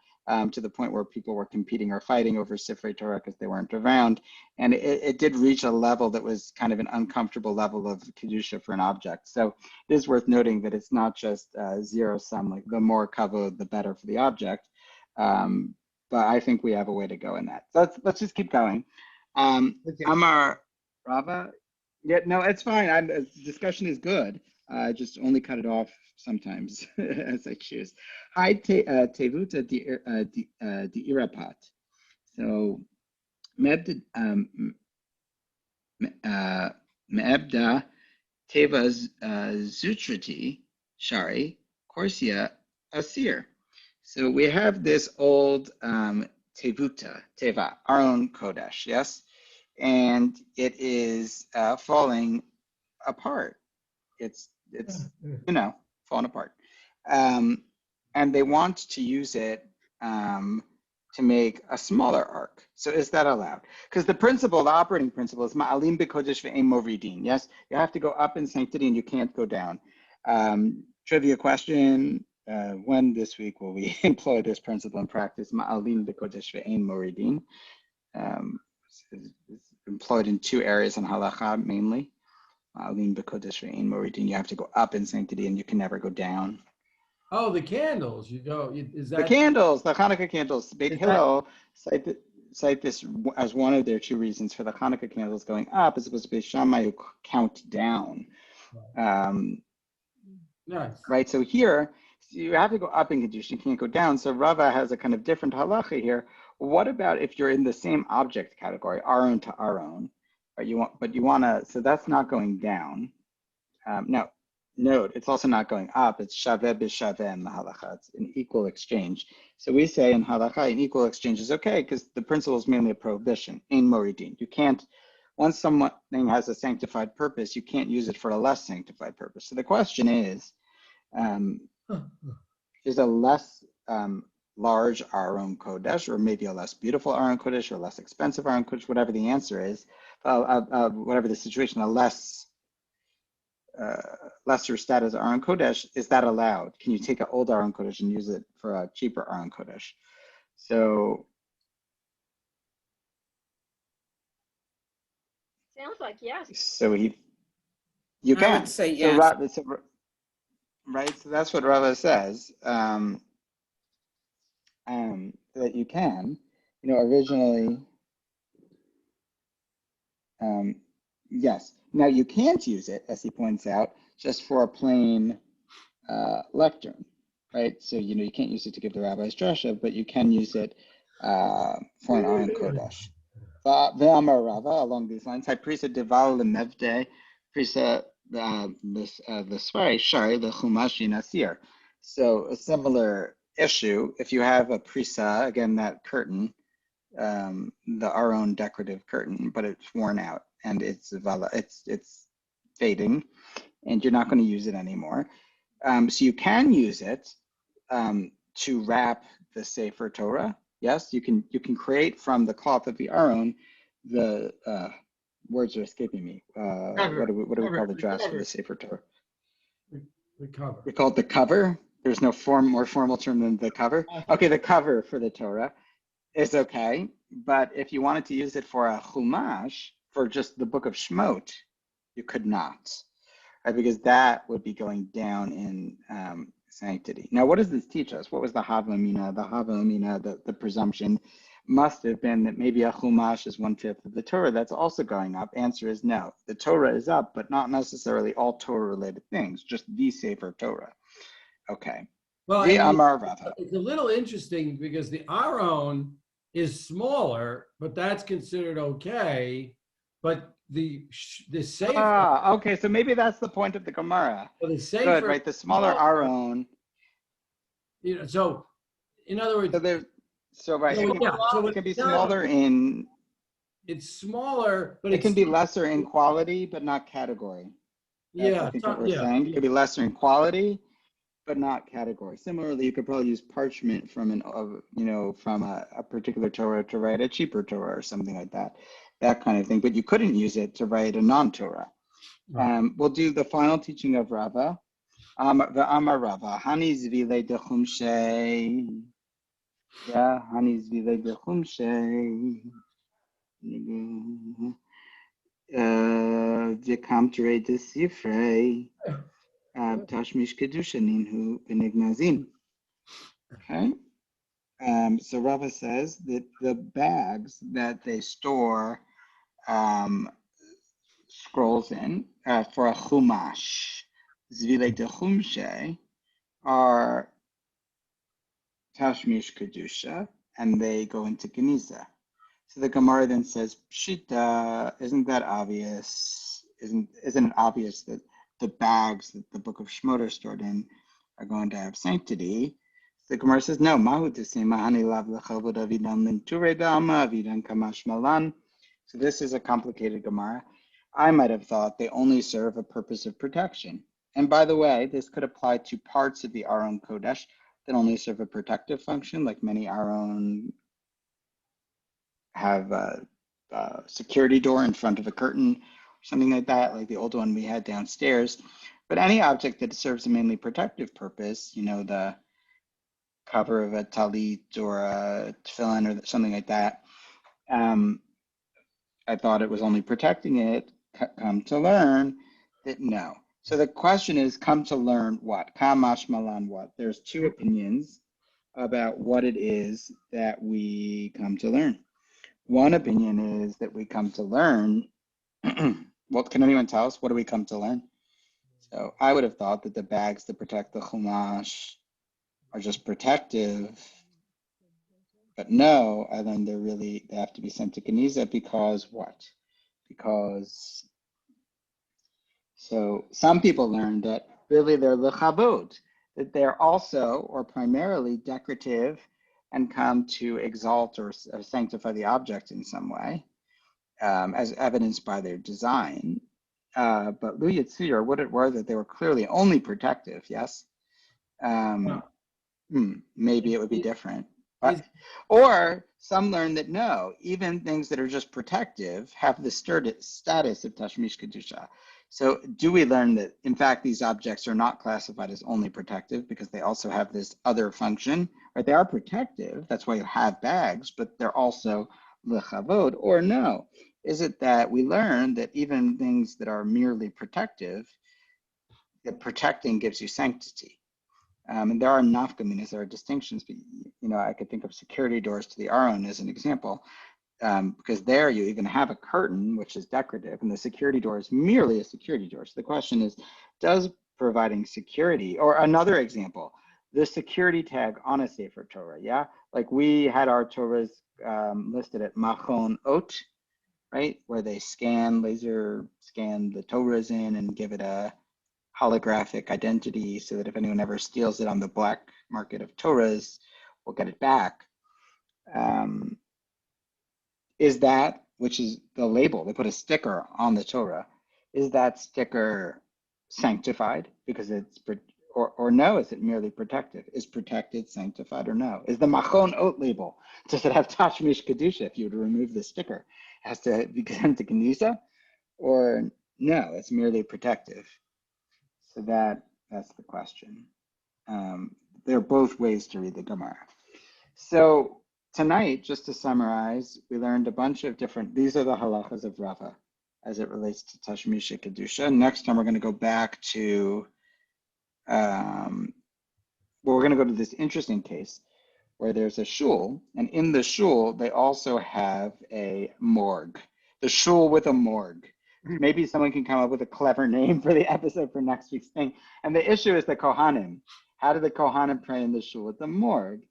to the point where people were competing or fighting over Sifrei Torah because they weren't around. And it did reach a level that was kind of an uncomfortable level of Kedusha for an object. So it is worth noting that it's not just zero sum, like the more kavod, the better for the object. But I think we have a way to go in that. So let's just keep going. Okay. Amar Rava. Yeah, no, it's fine. The discussion is good. I just only cut it off sometimes as I choose. Hi, tevuta di irapat. So, me'ebda teva zutrati shari korsia asir. So we have this old tevuta, teva, our own kodesh, yes? And it is falling apart. It's falling apart. And they want to use it to make a smaller ark. So is that allowed? Because the operating principle is ma'alim b'kodesh ve'em moridin. Yes, you have to go up in sanctity and you can't go down. Trivia question, when this week will we employ this principle in practice? Ma'alim b'kodesh ve'em moridin. It's employed in two areas in halacha mainly. Ma'alim b'kodesh ve'em moridin. You have to go up in sanctity and you can never go down. Oh, the candles. You go. Is that the candles? The Hanukkah candles. Beit Hillel cite this as one of their two reasons for the Hanukkah candles going up, as opposed to Beit Shammai who count down. Nice. Right. So here you have to go up in Kedusha. You can't go down. So Rava has a kind of different halacha here. What about if you're in the same object category, Aron to Aron, right? So that's not going down. Now, note, it's also not going up. It's shaveh b'shaveh in the halacha. It's an equal exchange. So we say in halacha, an equal exchange is okay because the principle is mainly a prohibition. Ein moridin. You can't, once something has a sanctified purpose, you can't use it for a less sanctified purpose. So the question is a less large Aron Kodesh, or maybe a less beautiful Aron Kodesh, or less expensive Aron Kodesh, whatever the answer is, whatever the situation, a lesser status Aron Kodesh, is that allowed? Can you take an old Aron Kodesh and use it for a cheaper Aron Kodesh? So sounds like yes. So you can. I would say yes. Right. So that's what Rava says. That you can. Originally. Yes. Now you can't use it, as he points out, just for a plain lectern, right? So you can't use it to give the rabbis drasha, but you can use it for an Aron Kodesh. Ve'amar Rava, along these lines, Prisa deval lemevde, Prisa the Svari shari the chumash nasir. So a similar issue, if you have a Prisa, again that curtain, our own decorative curtain, but it's worn out and it's fading, and you're not going to use it anymore. So you can use it to wrap the Sefer Torah. Yes, you can create from the cloth of the Aron the words are escaping me. What do we call the dress for the Sefer Torah? The cover. We call it the cover. There's no more formal term than the cover. Okay, the cover for the Torah is okay, but if you wanted to use it for a chumash, for just the book of Shemot, you could not, right? Because that would be going down in sanctity. Now, what does this teach us? What was the Hava Amina? The Hava Amina, the presumption must have been that maybe a chumash is 1/5 of the Torah. That's also going up. Answer is no. The Torah is up, but not necessarily all Torah-related things, just the Sefer Torah. Okay. Well, it's a little interesting because the Aron is smaller, but that's considered okay. But the Sefer. Okay. So maybe that's the point of the Gemara. Well, the Sefer, good, right? The smaller Aron. So, in other words. It can be smaller in. It's smaller, but it can be lesser in quality, but not category. That's, I think what we're saying. It could be lesser in quality, but not category. Similarly, you could probably use parchment from from a particular Torah to write a cheaper Torah or something like that kind of thing. But you couldn't use it to write a non-Torah. We'll do the final teaching of Rava. The Amar Rava, Hani Zvile de Chumshe. Yeah, Hani Zvile de Chumshe. De Kamtere de Sifrei. Tashmish Kedusha Ninhu Benignazim. Okay. So Rava says that the bags that they store scrolls in for a chumash, Zvile de Chumshe, are Tashmish Kedusha, and they go into Geniza. So the Gemara then says, Pshita, isn't that obvious? Isn't it obvious that the bags that the book of Shemot are stored in are going to have sanctity? The Gemara says, no, Mahu Tesema Hani Lav Lechavod Avidan Linture Dama Avidan Kamash Malan. So this is a complicated Gemara. I might have thought they only serve a purpose of protection. And by the way, this could apply to parts of the Aron Kodesh that only serve a protective function, like many Aron have a security door in front of a curtain, something like that, like the old one we had downstairs. But any object that serves a mainly protective purpose, the cover of a talit or a tefillin or something like that, I thought it was only protecting it. Come to learn that no. So the question is, come to learn what? Kamash malan what? There's two opinions about what it is that we come to learn. One opinion is that we come to learn. Well, can anyone tell us what do we come to learn? So I would have thought that the bags that protect the chumash are just protective, but no, I learned they have to be sent to Geniza because what? So some people learned that really they're lechavod, that they're also or primarily decorative and come to exalt or sanctify the object in some way, as evidenced by their design. But Lu Yitzir, what it were that they were clearly only protective, yes? Maybe it would be different. Or some learn that no, even things that are just protective have the status of Tashmish Kedusha. So do we learn that, in fact, these objects are not classified as only protective because they also have this other function, right? They are protective, that's why you have bags, but they're also lechavod, or no? Is it that we learn that even things that are merely protective, that protecting gives you sanctity? And there are nafkaminas, there are distinctions, but I could think of security doors to the Aron as an example, because there you even have a curtain, which is decorative, and the security door is merely a security door. So the question is, does providing security, or another example, the security tag on a Sefer Torah, yeah? Like we had our Torahs listed at Machon Ot, right? Where they laser scan the Torahs in and give it a holographic identity so that if anyone ever steals it on the black market of Torahs, we'll get it back. Is that, which is the label, they put a sticker on the Torah, is that sticker sanctified because it's, or no, is it merely protective? Is protected sanctified or no? Is the Machon Ot label, does it have Tashmish Kedusha if you were to remove the sticker? It has to be sent to Geniza? Or no, it's merely protective? So that's the question. There are both ways to read the Gemara. So tonight, just to summarize, we learned a bunch of these are the halachas of Rava as it relates to Tashmish Kedusha. Next time we're going to go back to, we're going to go to this interesting case where there's a shul, and in the shul, they also have a morgue. The shul with a morgue. Maybe someone can come up with a clever name for the episode for next week's thing. And the issue is the Kohanim. How do the Kohanim pray in the shul with the morgue?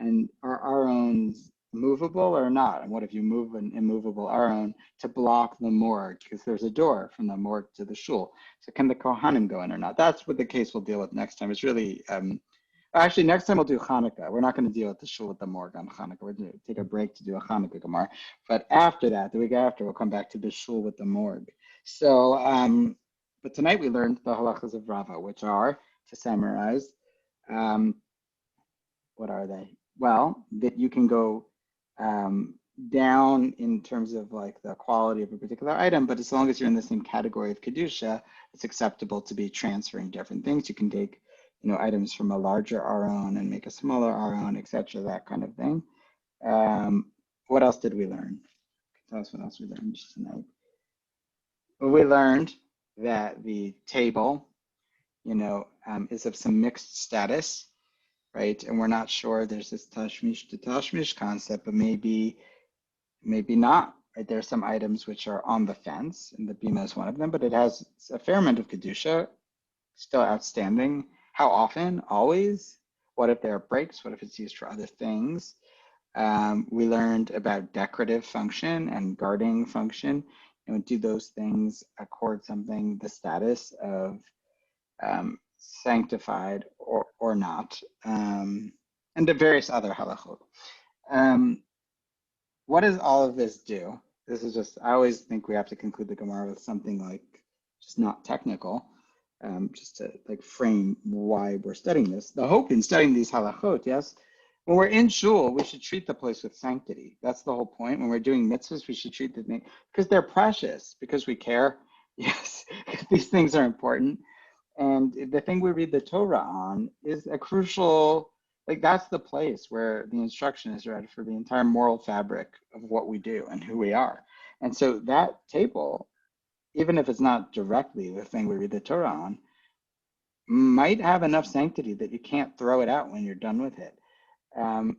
And are Arons movable or not? And what if you move an immovable Aron to block the morgue? Because there's a door from the morgue to the shul. So can the Kohanim go in or not? That's what the case we'll deal with next time. It's really, actually next time we'll do Hanukkah. We're not going to deal with the shul with the morgue on Hanukkah. We're going to take a break to do a Hanukkah Gemara. But after that, the week after, we'll come back to the shul with the morgue. So, but tonight we learned the halachas of Rava, which are, to summarize, What are they? Well, that you can go down in terms of like the quality of a particular item, but as long as you're in the same category of Kedusha, it's acceptable to be transferring different things. You can take, items from a larger aron and make a smaller aron, etc., that kind of thing. What else did we learn? Tell us what else we learned tonight. Well, we learned that the table, is of some mixed status, right? And we're not sure. There's this tashmish to tashmish concept, but maybe not. Right? There are some items which are on the fence, and the bima is one of them, but it has a fair amount of kedusha, still outstanding. How often? Always. What if there are breaks? What if it's used for other things? We learned about decorative function and guarding function, and do those things accord something the status of sanctified or not, and the various other halachot. What does all of this do? This is just, I always think we have to conclude the Gemara with something like just not technical, just to like frame why we're studying this. The hope in studying these halachot, yes, when we're in shul, we should treat the place with sanctity. That's the whole point. When we're doing mitzvahs, we should treat the thing because they're precious, because we care. Yes, these things are important. And the thing we read the Torah on is a crucial, like that's the place where the instruction is read for the entire moral fabric of what we do and who we are. And so that table, even if it's not directly the thing we read the Torah on, might have enough sanctity that you can't throw it out when you're done with it. So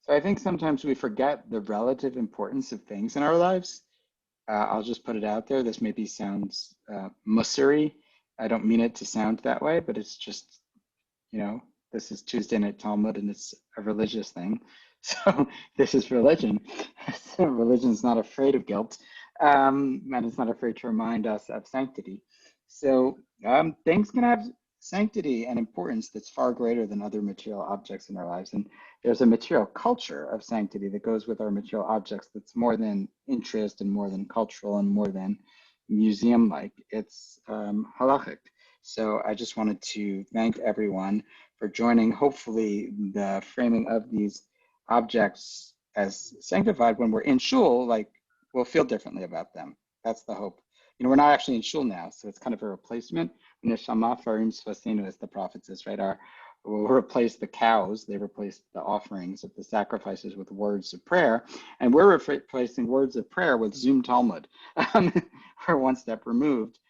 I think sometimes we forget the relative importance of things in our lives. I'll just put it out there. This maybe sounds mussery. I don't mean it to sound that way, but it's just, this is Tuesday Night Talmud and it's a religious thing. So this is religion. So religion's not afraid of guilt, and it's not afraid to remind us of sanctity. So things can have sanctity and importance that's far greater than other material objects in our lives. And there's a material culture of sanctity that goes with our material objects that's more than interest and more than cultural and more than museum-like. It's halachic. So I just wanted to thank everyone for joining. Hopefully the framing of these objects as sanctified when we're in shul, like we'll feel differently about them. That's the hope. We're not actually in shul now, so it's kind of a replacement. Neshama farim sfasinu, as the prophet says, right? We'll replace the cows. They replace the offerings of the sacrifices with words of prayer, and we're replacing words of prayer with Zoom Talmud. We're one step removed,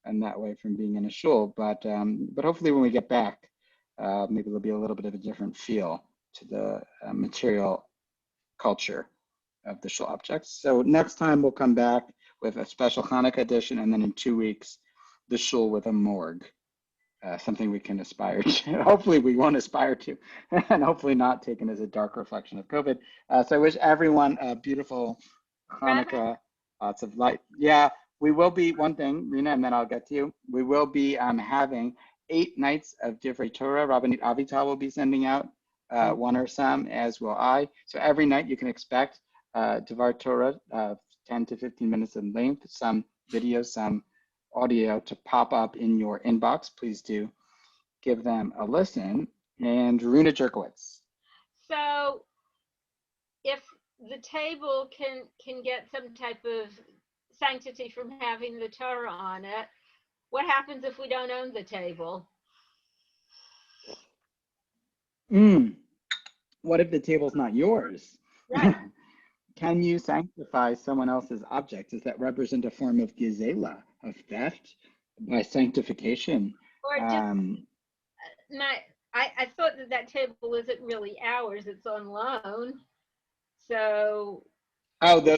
and that way from being in a shul. But hopefully, when we get back, maybe there'll be a little bit of a different feel to the material culture of the shul objects. So next time we'll come back with a special Hanukkah edition, and then in 2 weeks, the shul with a morgue, something we can aspire to. Hopefully we won't aspire to, and hopefully not taken as a dark reflection of COVID. So I wish everyone a beautiful Hanukkah, lots of light. Yeah, we will be, one thing, Rena, and then I'll get to you. We will be having 8 nights of Divrei Torah. Rabbi Avital will be sending out one or some, as will I. So every night you can expect Divrei Torah, 10 to 15 minutes in length, some video, some audio to pop up in your inbox. Please do give them a listen. And Runa Jerkowitz. So if the table can get some type of sanctity from having the Torah on it, what happens if we don't own the table? What if the table's not yours? Right. Can you sanctify someone else's object? Does that represent a form of gizela, of theft, by sanctification? Or just I thought that table isn't really ours; it's on loan. So. Oh, the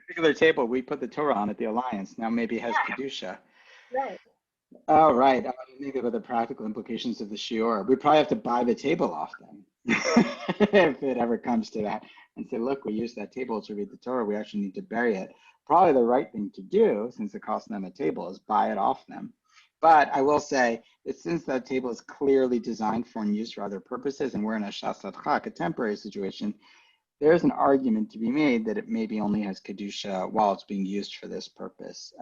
particular table we put the Torah on at the Alliance now maybe has kedusha. Right. Oh, right. I didn't think about the practical implications of the shiur. We probably have to buy the table off them if it ever comes to that, and say, look, we used that table to read the Torah. We actually need to bury it. Probably the right thing to do, since it costs them a table, is buy it off them. But I will say that since that table is clearly designed for and used for other purposes, and we're in a shasat chak, a temporary situation, there is an argument to be made that it maybe only has kedusha while it's being used for this purpose.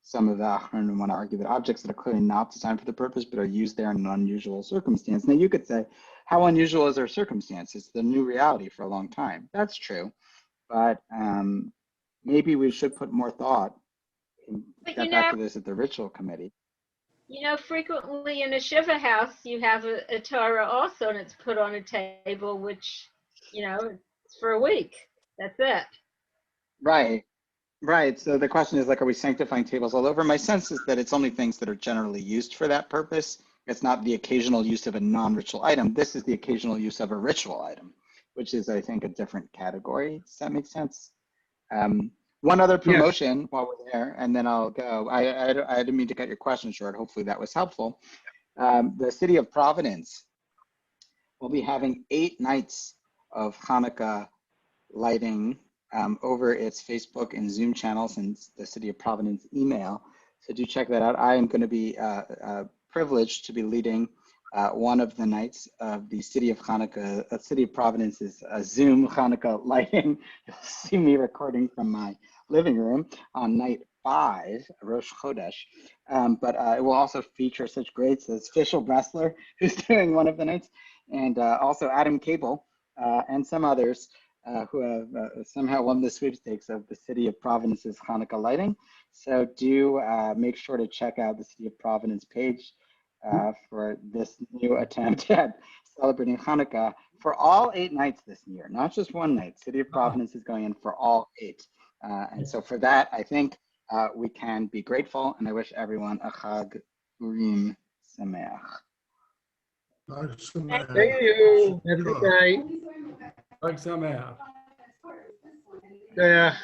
some of the Achronim want to argue that objects that are clearly not designed for the purpose, but are used there in an unusual circumstance. Now you could say, how unusual is our circumstance? It's the new reality for a long time. That's true, but maybe we should put more thought and get back to this at the ritual committee. You know, frequently in a Shiva house, you have a Torah also, and it's put on a table, which, you know, it's for a week. That's it. Right. Right. So the question is, like, are we sanctifying tables all over? My sense is that it's only things that are generally used for that purpose. It's not the occasional use of a non-ritual item. This is the occasional use of a ritual item, which is, I think, a different category. Does that make sense? One other promotion while we're there, and then I'll go. I didn't mean to cut your question short. Hopefully that was helpful. The city of Providence will be having 8 nights of Hanukkah lighting over its Facebook and Zoom channels and the City of Providence email. So do check that out. I am going to be privileged to be leading one of the nights of the City of Hanukkah, City of Providence's Zoom Hanukkah lighting. You'll see me recording from my living room on night 5, Rosh Chodesh. But it will also feature such greats as Fischl Bressler, who's doing one of the nights, and also Adam Cable and some others who have somehow won the sweepstakes of the City of Providence's Hanukkah lighting. So do make sure to check out the City of Providence page for this new attempt at celebrating Hanukkah for all 8 nights this year, not just one night. City of Providence is going in for all 8. And so for that, I think we can be grateful, and I wish everyone a Chag Urim Sameach. Thank you. Have a good night. Chag Sameach. Yeah.